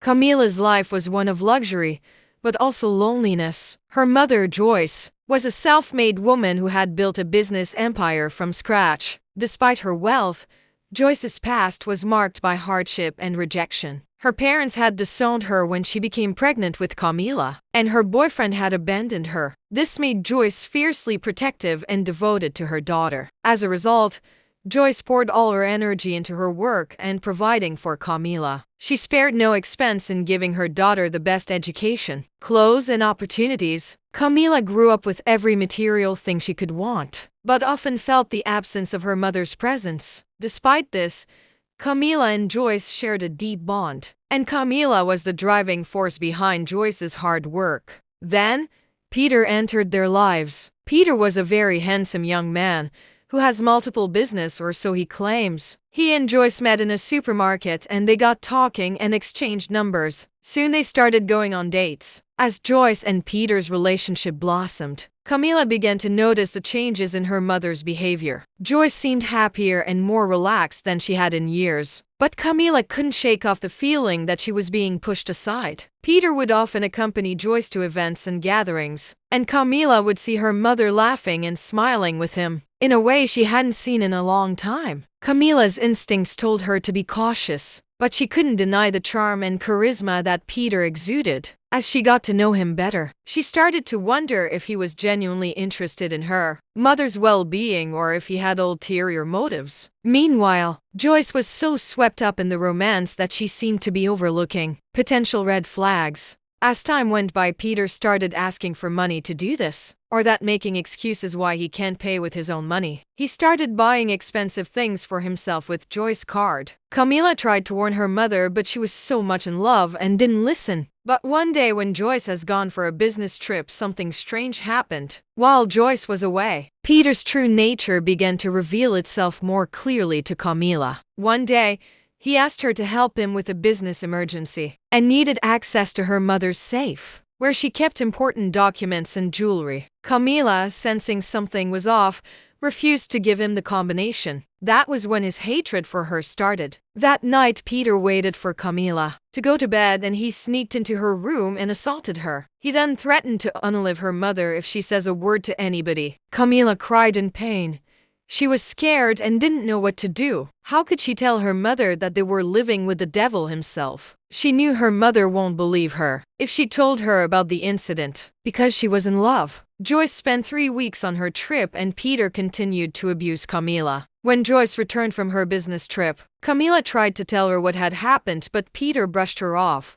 Camila's life was one of luxury, but also loneliness. Her mother, Joyce, was a self-made woman who had built a business empire from scratch. Despite her wealth, Joyce's past was marked by hardship and rejection. Her parents had disowned her when she became pregnant with Camila, and her boyfriend had abandoned her. This made Joyce fiercely protective and devoted to her daughter. As a result, Joyce poured all her energy into her work and providing for Camila. She spared no expense in giving her daughter the best education, clothes, and opportunities. Camila grew up with every material thing she could want, but often felt the absence of her mother's presence. Despite this, Camila and Joyce shared a deep bond, and Camila was the driving force behind Joyce's hard work. Then, Peter entered their lives. Peter was a very handsome young man who has multiple business, or so he claims. He and Joyce met in a supermarket and they got talking and exchanged numbers. Soon they started going on dates. As Joyce and Peter's relationship blossomed, Camila began to notice the changes in her mother's behavior. Joyce seemed happier and more relaxed than she had in years, but Camila couldn't shake off the feeling that she was being pushed aside. Peter would often accompany Joyce to events and gatherings, and Camila would see her mother laughing and smiling with him in a way she hadn't seen in a long time. Camila's instincts told her to be cautious, but she couldn't deny the charm and charisma that Peter exuded. As she got to know him better, she started to wonder if he was genuinely interested in her mother's well-being or if he had ulterior motives. Meanwhile, Joyce was so swept up in the romance that she seemed to be overlooking potential red flags. As time went by, Peter started asking for money to do this, or that making excuses why he can't pay with his own money. He started buying expensive things for himself with Joyce's card. Camila tried to warn her mother, but she was so much in love and didn't listen. But one day when Joyce has gone for a business trip, something strange happened. While Joyce was away, Peter's true nature began to reveal itself more clearly to Camila. One day, he asked her to help him with a business emergency and needed access to her mother's safe, where she kept important documents and jewelry. Camila, sensing something was off, refused to give him the combination. That was when his hatred for her started. That night, Peter waited for Camila to go to bed and he sneaked into her room and assaulted her. He then threatened to unalive her mother if she says a word to anybody. Camila cried in pain. She was scared and didn't know what to do. How could she tell her mother that they were living with the devil himself? She knew her mother won't believe her if she told her about the incident, because she was in love. Joyce spent 3 weeks on her trip and Peter continued to abuse Camila. When Joyce returned from her business trip, Camila tried to tell her what had happened, but Peter brushed her off.